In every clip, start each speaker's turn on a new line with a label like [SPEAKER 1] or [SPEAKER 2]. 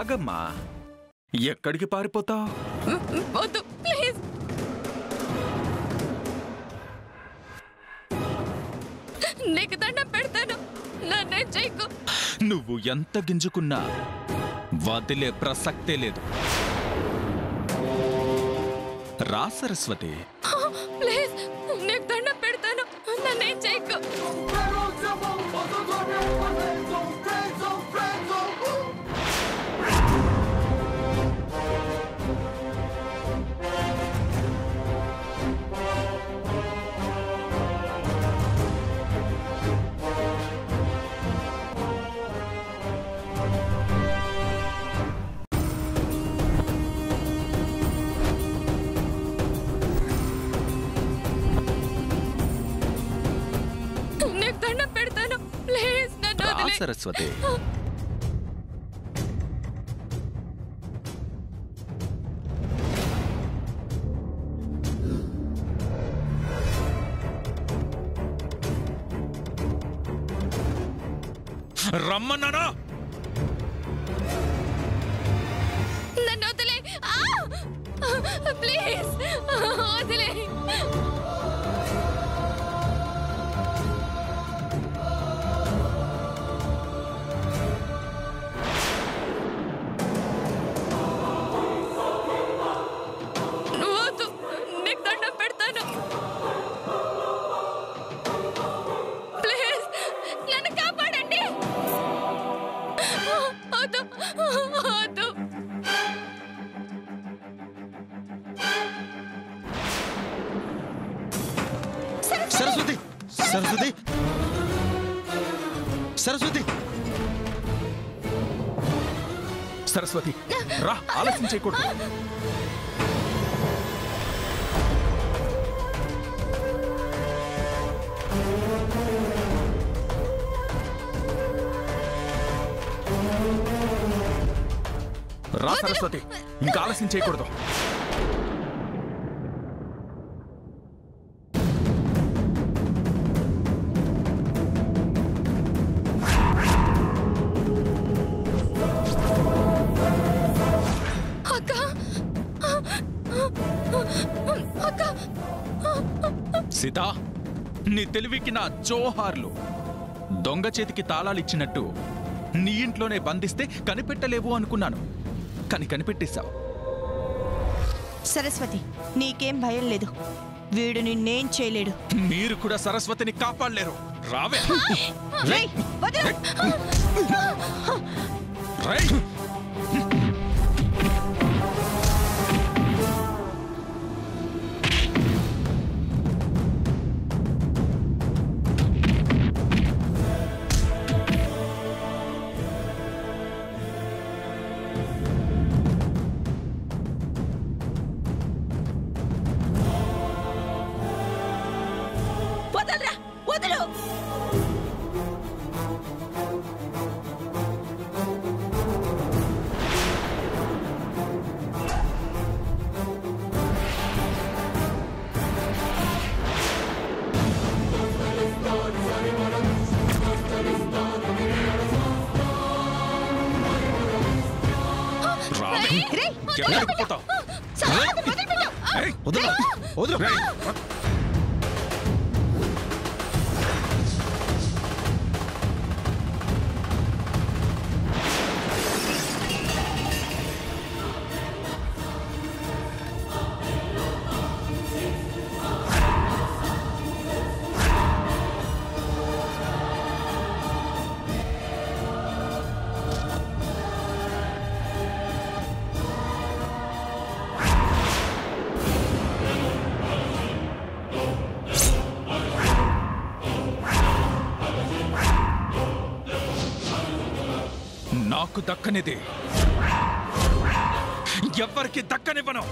[SPEAKER 1] ఆగమ్మా, ఎక్కడికి పారిపోతావు?
[SPEAKER 2] వద్దు ప్లీజ్. నీకు దండం పెడతాను, నన్నేం చేయకు.
[SPEAKER 1] నువ్వు ఎంత గింజుకున్నా వదిలే ప్రసక్తే లేదు. రా సరస్వతి.
[SPEAKER 2] ప్లీజ్, నీకు దండం పెడతాను, నన్నేం చేయకు.
[SPEAKER 1] సరస్వతి, రమ్మన్నానా?
[SPEAKER 2] నన్ను వదిలే, ప్లీజ్ వదిలే.
[SPEAKER 3] సరస్వతి, సరస్వతి, సరస్వతి,
[SPEAKER 1] సరస్వతి, రా, ఆలస్యం చేయకూడదు. రా సరస్వతి, ఇంకా ఆలస్యం చేయకూడదు. సీతా, నీ తెలివికి నా జోహార్లు. దొంగ చేతికి తాళాలిచ్చినట్టు నీ ఇంట్లోనే బంధిస్తే కనిపెట్టలేవు అనుకున్నాను, కానీ కనిపెట్టేశావు.
[SPEAKER 4] సరస్వతి, నీకేం భయం లేదు, వీడు నిన్నేం చేయలేడు.
[SPEAKER 1] మీరు కూడా సరస్వతిని కాపాడలేరు. రావే. నాకు దక్కనిది ఎవ్వరికి దక్కనివ్వను.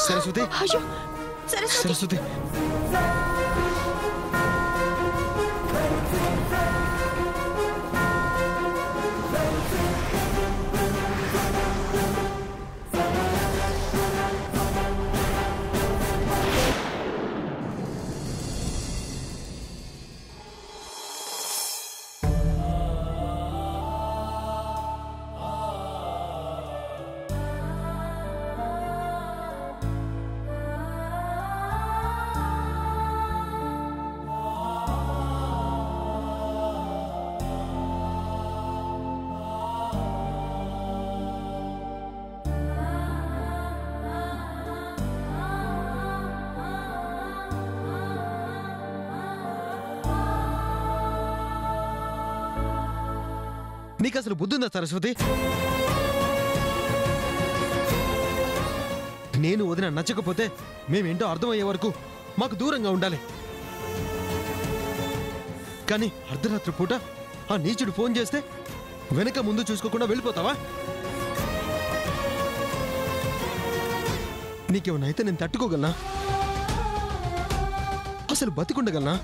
[SPEAKER 3] సరస్వతి
[SPEAKER 4] అయ్యో సరస్వతి
[SPEAKER 3] సరస్వతి నీకు అసలు బుద్ధి ఉందా సరస్వతి? నేను వదిన నచ్చకపోతే మేమేంటో అర్థమయ్యే వరకు మాకు దూరంగా ఉండాలి. కానీ అర్ధరాత్రి పూట ఆ నీచుడు ఫోన్ చేస్తే వెనక ముందు చూసుకోకుండా వెళ్ళిపోతావా? నీకేమన్నైతే నేను తట్టుకోగలనా? అసలు బతికుండగలనా?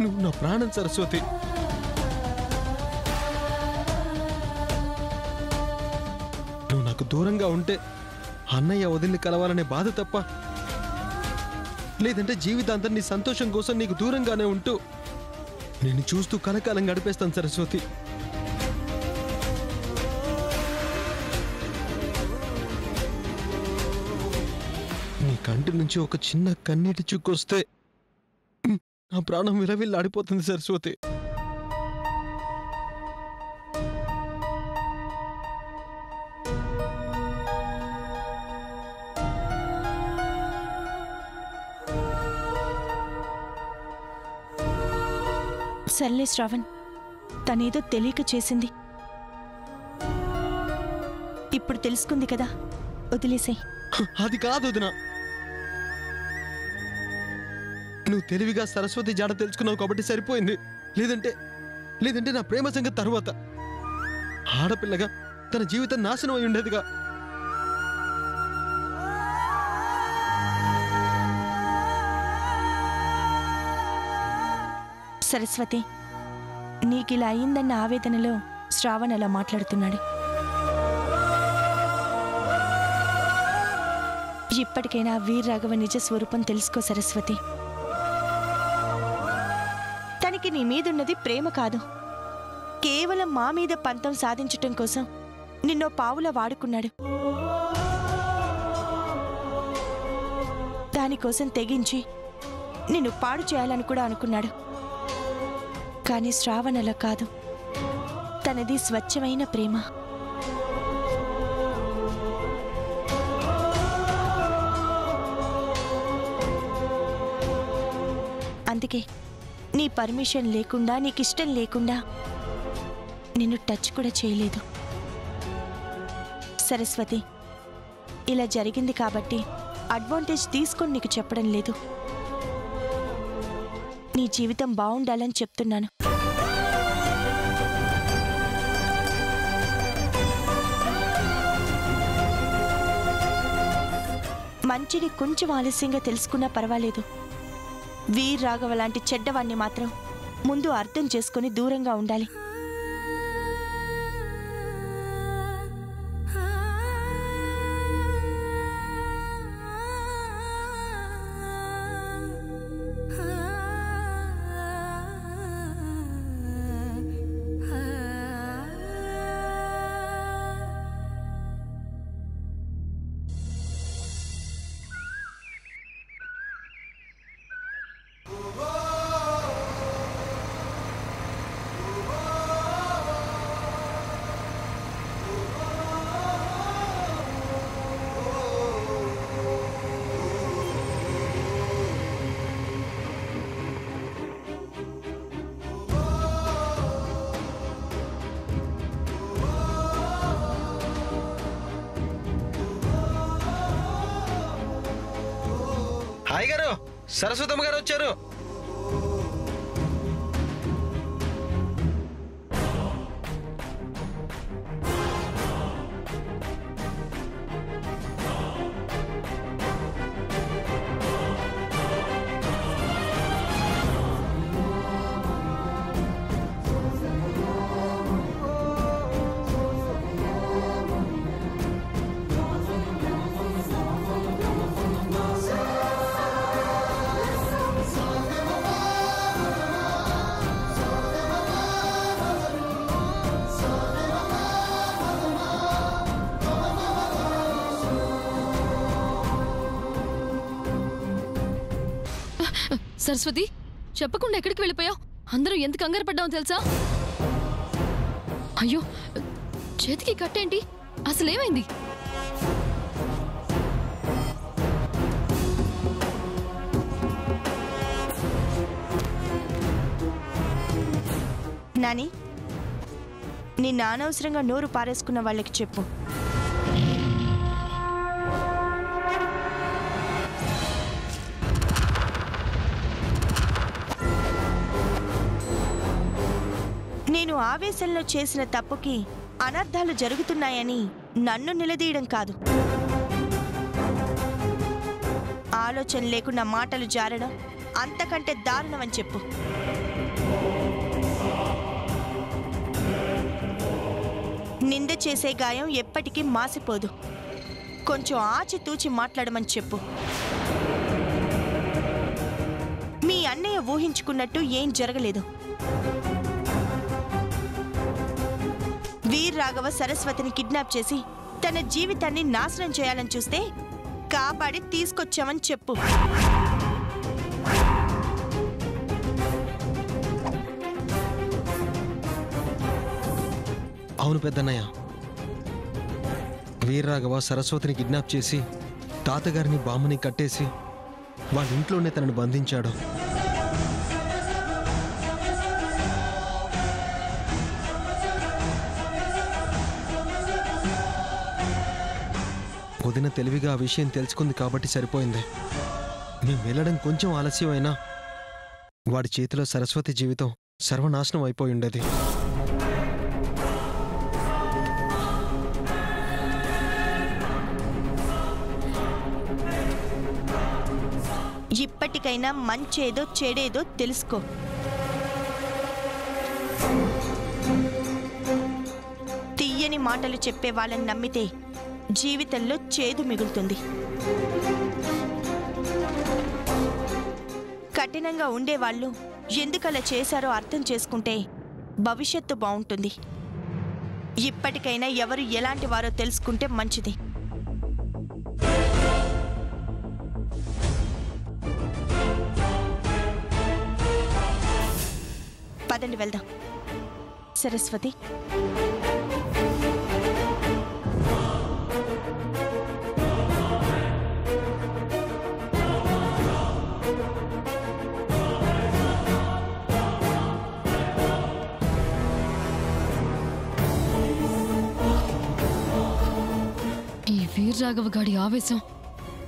[SPEAKER 3] నువ్వు నా ప్రాణం సరస్వతి. నువ్వు నాకు దూరంగా ఉంటే అన్నయ్య వదిలిని కలవాలనే బాధ తప్ప, లేదంటే జీవితాంతం నీ సంతోషం కోసం నీకు దూరంగానే ఉంటూ నేను చూస్తూ కలకాలం గడిపేస్తాను సరస్వతి. నీ కంటి నుంచి ఒక చిన్న కన్నీటి చుక్కొస్తే నా ప్రాణం విలవిల్లాడిపోతుంది సరస్వతి.
[SPEAKER 4] సర్లే శ్రావణ్, తనేదో తెలియక చేసింది. ఇప్పుడు తెలుసుకుంది కదా, వదిలేసేయ్.
[SPEAKER 3] అది కాదు వదిన. నువ్వు తెలివిగా సరస్వతి జాడ తెలుసుకున్నావు కాబట్టి సరిపోయింది. లేదంటే నా ప్రేమ సంగతి తరువాత. ఆడపిల్లగా తన జీవితం నాశనం అయి ఉండేదిగా.
[SPEAKER 4] సరస్వతి, నీకిలా అయిందన్న ఆవేదనలో శ్రావణ్ అలా మాట్లాడుతున్నాడు. ఇప్పటికైనా వీర్రాఘవ నిజ స్వరూపం తెలుసుకో సరస్వతి. తనకి నీ మీదున్నది ప్రేమ కాదు, కేవలం మా మీద పంతం సాధించటం కోసం నిన్నో పావులా వాడుకున్నాడు. దానికోసం తెగించి నిన్ను పాడు చేయాలని కూడా అనుకున్నాడు. కానీ శ్రావణ్ అలా కాదు, తనది స్వచ్ఛమైన ప్రేమ. అందుకే నీ పర్మిషన్ లేకుండా, నీకిష్టం లేకుండా నిన్ను టచ్ కూడా చేయలేదు. సరస్వతి, ఇలా జరిగింది కాబట్టి అడ్వాంటేజ్ తీసుకొని నీకు చెప్పడం లేదు. నీ జీవితం బాగుండాలని చెప్తున్నాను. మంచిని కొంచెం ఆలస్యంగా తెలుసుకున్నా పర్వాలేదు. వీర్రాఘవ లాంటి చెడ్డవాణ్ణి మాత్రం ముందు అర్థం చేసుకుని దూరంగా ఉండాలి.
[SPEAKER 3] హాయ్ గారు, సరస్వతమ్మ గారు వచ్చారు.
[SPEAKER 2] సరస్వతి, చెప్పకుండా ఎక్కడికి వెళ్ళిపోయావు? అందరూ ఎంత కంగారు పడ్డామో తెలుసా? అయ్యో, చేతికి కట్టేంటి? అసలేమైంది?
[SPEAKER 4] నాని, నిన్న అనవసరంగా నోరు పారేసుకున్న వాళ్ళకి చెప్పు. నేను ఆవేశంలో చేసిన తప్పుకి అనర్థాలు జరుగుతున్నాయని నన్ను నిలదీయడం కాదు, ఆలోచన లేకుండా మాటలు జారడం అంతకంటే దారుణమని చెప్పు. నింద చేసే గాయం ఎప్పటికీ మాసిపోదు. కొంచెం ఆచితూచి మాట్లాడమని చెప్పు. మీ అన్నయ్య ఊహించుకున్నట్టు ఏం జరగలేదు. వీర్ రాఘవ సరస్వతిని కిడ్నాప్ చేసి తన జీవితాన్ని నాశనం చేయాలని చూస్తే కాపాడి తీసుకొచ్చామని చెప్పు.
[SPEAKER 3] అవును పెద్దన్నయ్య, వీర్రాఘవ సరస్వతిని కిడ్నాప్ చేసి తాతగారిని బామ్మని కట్టేసి వాళ్ళ ఇంట్లోనే తనను బంధించాడు. వదిన తెలివిగా ఆ విషయం తెలుసుకుంది కాబట్టి సరిపోయింది. మేము వెళ్ళడం కొంచెం ఆలస్యమైనా వాడి చేతిలో సరస్వతి జీవితం సర్వనాశనం అయిపోయి ఉండేది.
[SPEAKER 4] ఇప్పటికైనా మంచేదో చెడేదో తెలుసుకో. తీయని మాటలు చెప్పే వాళ్ళని నమ్మితే జీవితంలో చేదు మిగులుతుంది. కఠినంగా ఉండేవాళ్ళు ఎందుకలా చేశారో అర్థం చేసుకుంటే భవిష్యత్తు బాగుంటుంది. ఇప్పటికైనా ఎవరు ఎలాంటి వారో తెలుసుకుంటే మంచిది. పదండి వెళ్దాం. సరస్వతి,
[SPEAKER 2] ఈ వీర్రాఘవ గాడి ఆవేశం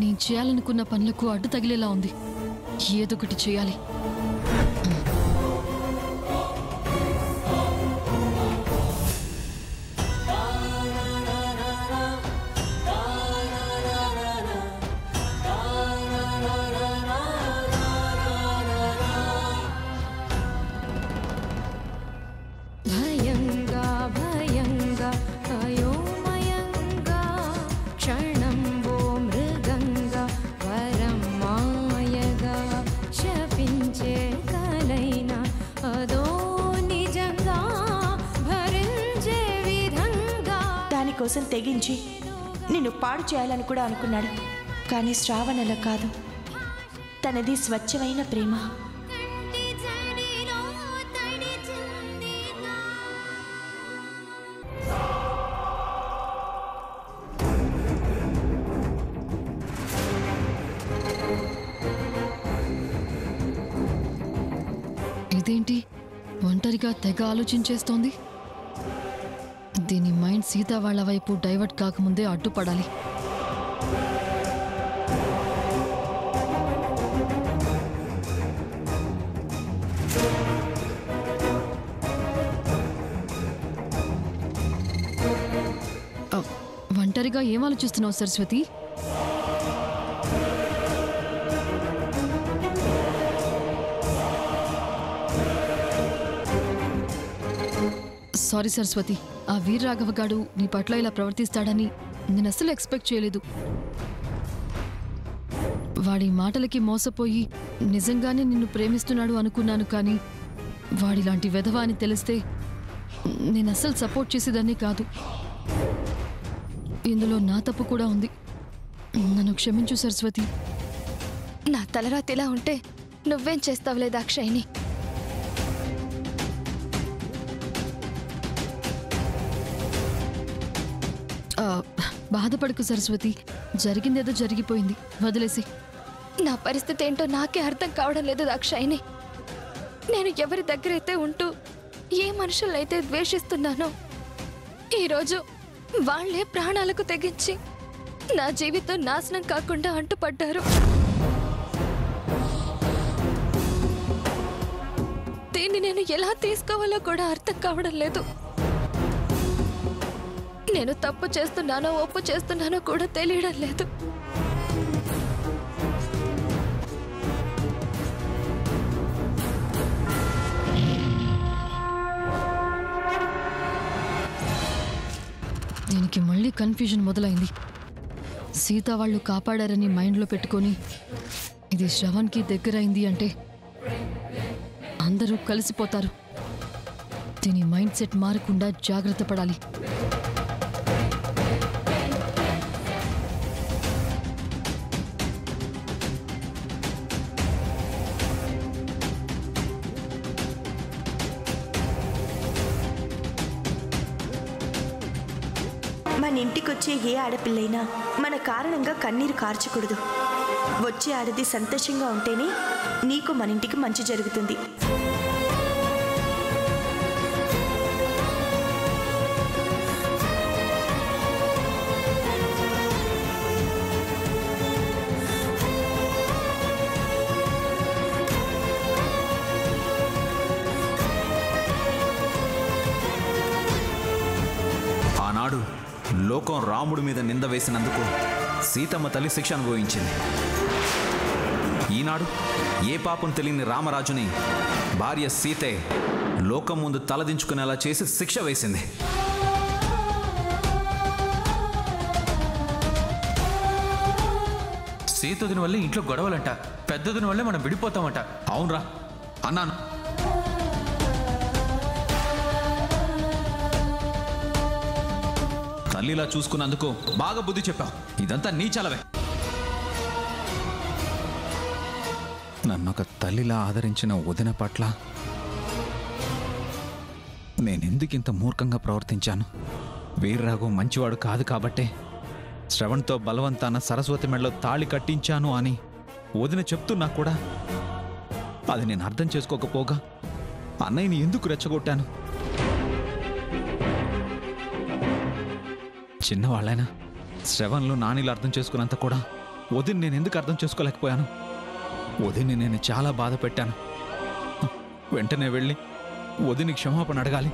[SPEAKER 2] నేను చేయాలనుకున్న పనులకు అడ్డు తగిలేలా ఉంది. ఏదొకటి చేయాలి.
[SPEAKER 4] కోసం తెగించి నిన్ను పాడు చేయాలని కూడా అనుకున్నాడు. కానీ శ్రావణ్ అలా కాదు. తనది స్వచ్ఛమైన ప్రేమ.
[SPEAKER 2] ఇదేంటి ఒంటరిగా తెగ ఆలోచించేస్తోంది? దీని మైండ్ సీత వాళ్ళ వైపు డైవర్ట్ కాకముందే అడ్డుపడాలి. ఒంటరిగా ఏం ఆలోచిస్తున్నావు సరస్వతి? సారీ సరస్వతి, ఆ వీర్రాఘవ గాడు నీ పట్ల ఇలా ప్రవర్తిస్తాడని నేను అస్సలు ఎక్స్పెక్ట్ చేయలేదు. వాడి మాటలకి మోసపోయి నిజంగానే నిన్ను ప్రేమిస్తున్నాడు అనుకున్నాను. కానీ వాడిలాంటి వెధవ అని తెలిస్తే నేను అస్సలు సపోర్ట్ చేసేదాన్ని కాదు. ఇందులో నా తప్పు కూడా ఉంది. నన్ను క్షమించు సరస్వతి.
[SPEAKER 5] నా తలరాత ఎలా ఉంటే నువ్వేం చేస్తావులే దాక్షాయిని.
[SPEAKER 2] బాధపడకు సరస్వతి, జరిగిందేదో జరిగిపోయింది, వదిలేసి.
[SPEAKER 5] నా పరిస్థితి ఏంటో నాకే అర్థం కావడం లేదు దాక్షాయిని. నేను ఎవరి దగ్గరైతే ఉంటూ ఏ మనుషులైతే ద్వేషిస్తున్నానో ఈరోజు వాళ్లే ప్రాణాలకు తెగించి నా జీవితం నాశనం కాకుండా అంటుపడ్డారు. దీన్ని నేను ఎలా తీసుకోవాలో కూడా అర్థం కావడం లేదు. నేను తప్పు చేస్తున్నానో ఒప్పు చేస్తున్నానో కూడా తెలియడం లేదు.
[SPEAKER 2] దీనికి మళ్ళీ కన్ఫ్యూజన్ మొదలైంది. సీత వాళ్ళు కాపాడారని మైండ్లో పెట్టుకొని ఇది శ్రవణ్కి దగ్గరైంది అంటే అందరూ కలిసిపోతారు. దీని మైండ్ సెట్ మారకుండా జాగ్రత్త పడాలి.
[SPEAKER 4] మన ఇంటికొచ్చే ఏ ఆడపిల్లైనా మన కారణంగా కన్నీరు కార్చకూడదు. వచ్చే ఆడది సంతోషంగా ఉంటేనే నీకు మన ఇంటికి మంచి జరుగుతుంది.
[SPEAKER 6] ఆనాడు లోకం రాముడి మీద నింద వేసినందుకు సీతమ్మ తల్లి శిక్ష అనుభవించింది. ఈనాడు ఏ పాపం తెలియని రామరాజుని భార్య సీతే లోకం ముందు తలదించుకునేలా చేసి శిక్ష వేసింది.
[SPEAKER 7] సీతదిన వల్లే ఇంట్లో గొడవలంట, పెద్దదిన వల్లే మనం విడిపోతామంట.
[SPEAKER 6] అవునరా అన్నాను. తల్లిలా చూసుకున్నందుకు బాగా బుద్ధి చెప్పావు. ఇదంతా నీ చలవే. నన్నొక తల్లిలా ఆదరించిన వదిన పట్ల నేనెందుకింత మూర్ఖంగా ప్రవర్తించాను? వీర్రాఘు మంచివాడు కాదు కాబట్టే శ్రవణ్తో బలవంతాన సరస్వతి మెడలో తాళి కట్టించాను అని వదిన చెప్తున్నా కూడా అది నేను అర్థం చేసుకోకపోగా అన్నయ్యని ఎందుకు రెచ్చగొట్టాను? చిన్నవాళ్ళైనా శ్రవణ్లో నానిలు అర్థం చేసుకున్నంత కూడా వదిని నేను ఎందుకు అర్థం చేసుకోలేకపోయాను? వదిని నేను చాలా బాధ పెట్టాను. వెంటనే వెళ్ళి వదిని క్షమాపణ అడగాలి.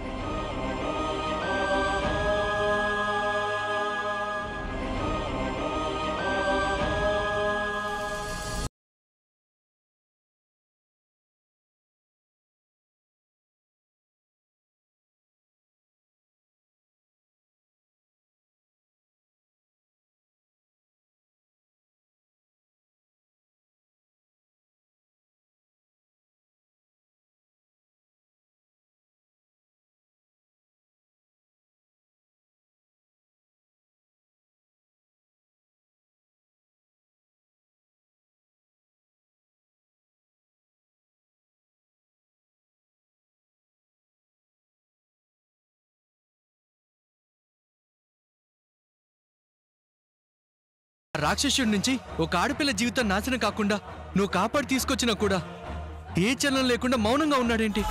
[SPEAKER 3] రాక్షసుడి నుంచి ఒక ఆడపిల్ల జీవితం నాశనం కాకుండా నువ్వు కాపాడి తీసుకొచ్చినా కూడా ఏ చలనం లేకుండా మౌనంగా ఉన్నాడేంటి?